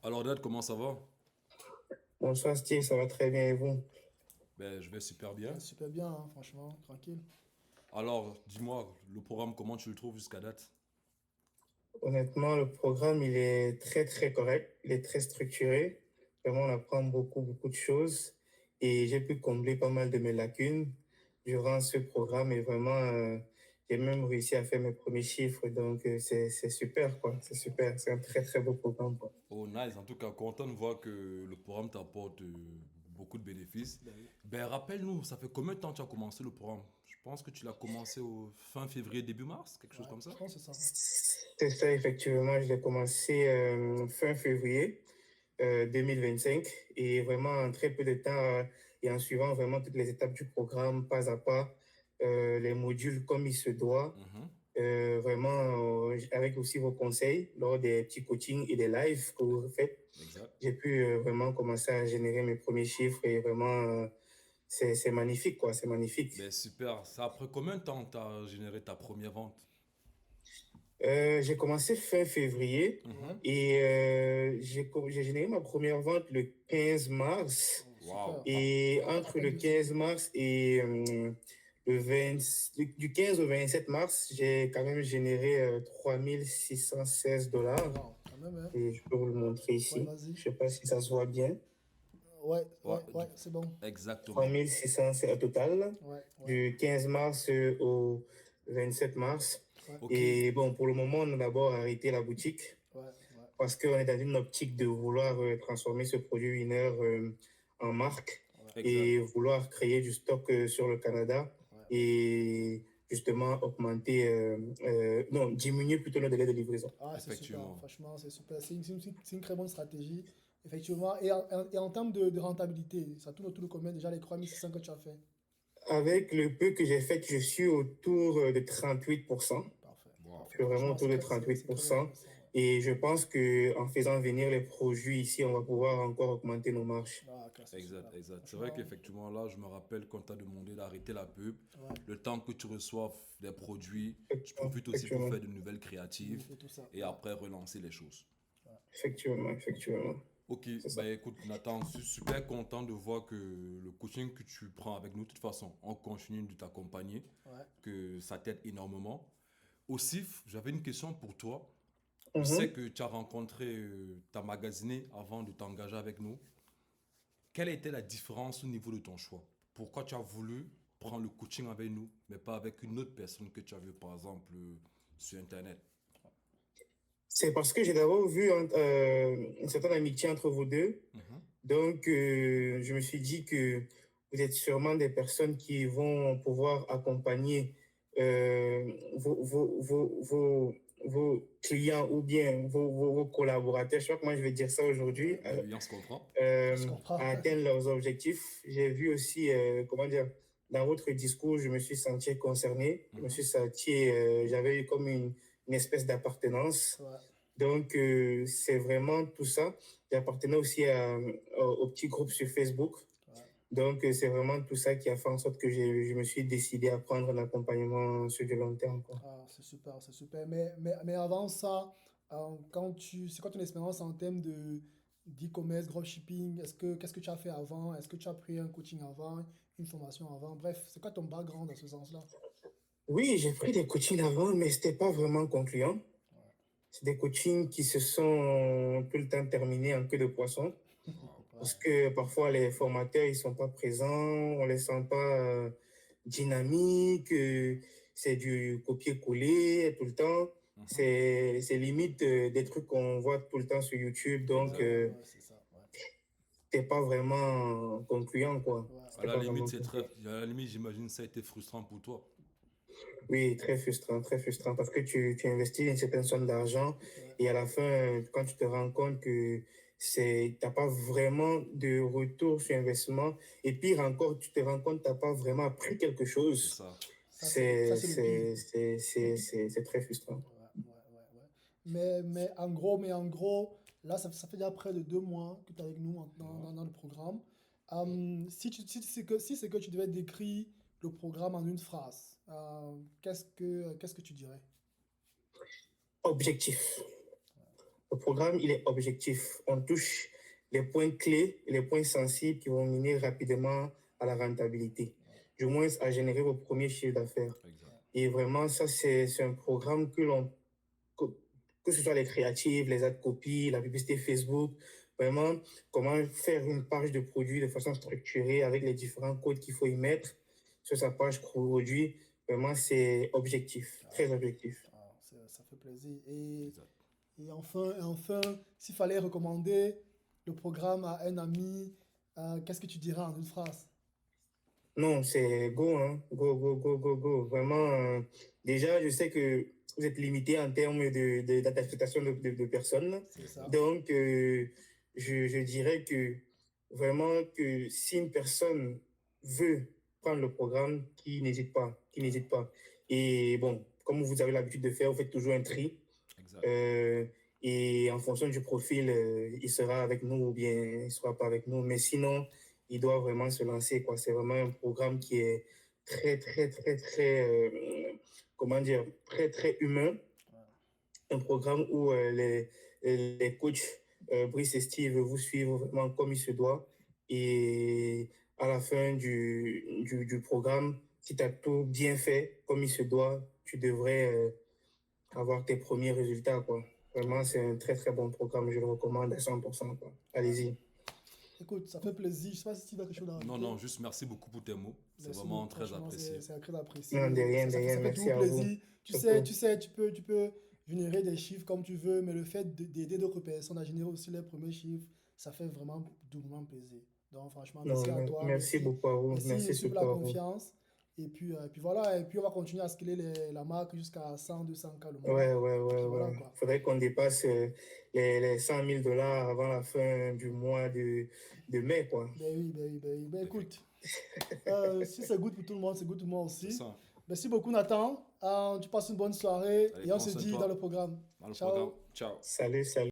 Alors, Dad, comment ça va? Bonsoir Steve, ça va très bien et vous? Ben, je vais super bien. Ah, super bien, hein, franchement, tranquille. Alors, dis-moi, le programme, comment tu le trouves jusqu'à date? Honnêtement, le programme, il est très très correct, il est très structuré. Vraiment, on apprend beaucoup de choses et j'ai pu combler pas mal de mes lacunes durant ce programme et vraiment, j'ai même réussi à faire mes premiers chiffres. Donc, c'est super, quoi. C'est super. C'est un très très beau programme, quoi. Oh, nice. En tout cas, content de voir que le programme t'apporte beaucoup de bénéfices. Ben oui. Ben, rappelle-nous, ça fait combien de temps que tu as commencé le programme? Je pense que tu l'as commencé au fin février, début mars, quelque chose Ouais, comme je ça? pense que c'est ça. C'est ça, effectivement. Je l'ai commencé fin février. 2025 et vraiment en très peu de temps et en suivant vraiment toutes les étapes du programme pas à pas, les modules comme il se doit, Mhm. vraiment avec aussi vos conseils lors des petits coachings et des lives que vous faites. Exact. J'ai pu vraiment commencer à générer mes premiers chiffres et vraiment c'est magnifique quoi, c'est magnifique. Ben, super. Ça après combien de temps tu as généré ta première vente? J'ai commencé fin février Mhm. Ouais. et j'ai généré ma première vente le 15 mars. Oh, Waouh. super. Et À entre peine le deux semaines. 15 mars et le 20, du 15 au 27 mars, j'ai quand même généré 3616 $. Wow, quand même, hein. Et je peux vous le montrer Ouais, ici. vas-y. Je sais pas si ça se voit bien. Ouais, Ouais, c'est bon. exactement. 3600, c'est au total, Ouais, ouais, du 15 mars au 27 mars. ouais, Ok. Et bon, pour le moment, on a d'abord arrêté la boutique ouais, ouais, parce qu'on est dans une optique de vouloir transformer ce produit winner en marque ouais, Exact. et vouloir créer du stock sur le Canada ouais, ouais. et justement augmenter, non, diminuer plutôt le délai de livraison. Ah, c'est super, Effectivement. franchement, c'est super. C'est une très bonne stratégie, effectivement. Et en termes de rentabilité, ça tourne autour de combien déjà les 3600 que tu as fait? Avec le peu que j'ai fait, je suis autour de 38%. Parfait, Waouh. Je parfait. suis vraiment Franchement, autour de c'est très 38%. intéressant. Ouais. Et je pense que en faisant venir les produits ici, on va pouvoir encore augmenter nos marges. Ah, ok, c'est Exact, super. exact. C'est vrai Franchement, qu'effectivement, là, je me rappelle quand tu as demandé d'arrêter la pub, ouais, le temps que tu reçoives des produits, tu Effectivement, profites aussi pour effectivement, faire de nouvelles créatives et tout ça. et Ouais, après relancer les choses. ouais. effectivement. Ok, C'est ça. bah écoute, Nathan, je suis super content de voir que le coaching que tu prends avec nous, de toute façon, on continue de t'accompagner, Ouais. que ça t'aide énormément. Aussi, j'avais une question pour toi. Je sais Mhm. que tu as rencontré, tu as magasiné avant de t'engager avec nous. Quelle était la différence au niveau de ton choix? Pourquoi tu as voulu prendre le coaching avec nous, mais pas avec une autre personne que tu as vu, par exemple, sur Internet? C'est parce que j'ai d'abord vu une certaine amitié entre vous deux. Mhm. Donc, je me suis dit que vous êtes sûrement des personnes qui vont pouvoir accompagner vos clients ou bien vos collaborateurs. Je sais pas comment je vais dire ça Ouais, aujourd'hui, Ben oui, on se comprend. on se comprend. à atteindre leurs objectifs. J'ai vu aussi, comment dire, dans votre discours, je me suis senti concerné. Je me suis Mhm. senti, j'avais eu comme une espèce d'appartenance. Ouais, Donc, c'est vraiment tout ça. J'appartenais aussi au petit groupe sur Facebook. ouais. Donc, c'est vraiment tout ça qui a fait en sorte que je me suis décidé à prendre l'accompagnement sur du long terme, quoi. Ah, c'est super, c'est super. Mais avant ça, c'est quoi ton expérience en termes de d'e-commerce, dropshipping? Qu'est-ce que tu as fait avant? Est-ce que tu as pris un coaching avant, une formation avant? Bref, c'est quoi ton background dans ce sens-là? Oui, j'ai pris des coachings avant, mais c'était pas vraiment concluant. C'est des coachings qui se sont tout le temps terminés en queue de poisson. Wow. Ouais, Parce que parfois, les formateurs, ils sont pas présents, on les sent pas dynamiques, c'est du copier-coller tout le temps. Mhm. C'est limite des trucs qu'on voit tout le temps sur YouTube, donc Exact. ouais, c'est ça. Ouais, c'était pas vraiment concluant, quoi. ouais, À C'était la pas limite, vraiment c'est très, concluant. à la limite, j'imagine ça a été frustrant pour toi. Oui, très frustrant, parce que tu investis une certaine somme d'argent ouais, et à la fin, quand tu te rends compte que t'as pas vraiment de retour sur investissement et pire encore, tu te rends compte que t'as pas vraiment appris quelque C'est chose, ça. ça c'est le pire. c'est très frustrant. Ouais, ouais, ouais, ouais. Mais en gros, là, ça fait déjà près de 2 mois que tu es avec nous maintenant Ouais. dans le programme. Si c'est que tu devais décrire le programme en une phrase, qu'est-ce que tu dirais? Objectif. Le programme, il est objectif. On touche les points clés et les points sensibles qui vont mener rapidement à la rentabilité, du moins à générer vos premiers chiffres d'affaires. Exact. Et vraiment, ça, c'est un programme que, que ce soit les créatives, les ad copies, la publicité Facebook, vraiment, comment faire une page de produit de façon structurée avec les différents codes qu'il faut y mettre sur sa page produit. Vraiment, c'est objectif, très objectif. Ça fait plaisir. Et, Exact. et enfin, s'il fallait recommander le programme à un ami, qu'est-ce que tu dirais en une phrase? Non, c'est go, hein. Go, go, go, go, go. Vraiment, déjà, je sais que vous êtes limité en termes d'acceptation de personnes. C'est ça. Donc, je dirais que vraiment que si une personne veut prendre le programme, qui n'hésite pas, qui n'hésite pas. Et bon, comme vous avez l'habitude de faire, vous faites toujours un tri. Exact. Et en fonction du profil, il sera avec nous ou bien il ne sera pas avec nous. Mais sinon, il doit vraiment se lancer, quoi. C'est vraiment un programme qui est très, très, très, très, comment dire, très, très humain. Un programme où les coachs Brice et Steve vous suivent vraiment comme il se doit. Et à la fin du programme, si tu as tout bien fait comme il se doit, tu devrais avoir tes premiers résultats, quoi. Vraiment, c'est un très, très bon programme. Je le recommande à 100%, quoi. Allez-y. Écoute, ça fait plaisir. Je sais pas si tu as quelque chose à Non, rajouter. non, juste merci beaucoup pour tes mots. C'est Merci vraiment beaucoup. très Franchement, apprécié. c'est très apprécié. Non, de rien, de Ça rien. fait Merci toujours à vous. plaisir. Surtout. Tu sais, tu peux générer des chiffres comme tu veux, mais le fait d'aider d'autres personnes à générer aussi les premiers chiffres, ça fait vraiment doublement plaisir. Donc, franchement, Non, merci à toi. merci beaucoup à vous. Merci Merci aussi pour la surtout à vous. confiance. Et puis voilà. Et puis, on va continuer à scaler la marque jusqu'à 100, 200K le mois. Ouais, Et puis voilà, quoi. Faudrait qu'on dépasse les 100 000 dollars avant la fin du mois de mai, quoi. Ben oui. Ben écoute, si c'est good pour tout le monde, c'est good pour moi C'est aussi. ça. Merci beaucoup, Nathan. Tu passes une bonne soirée Allez, et on prends se soin de dit toi. dans le programme. Dans le Ciao. programme. Ciao. Salut, salut.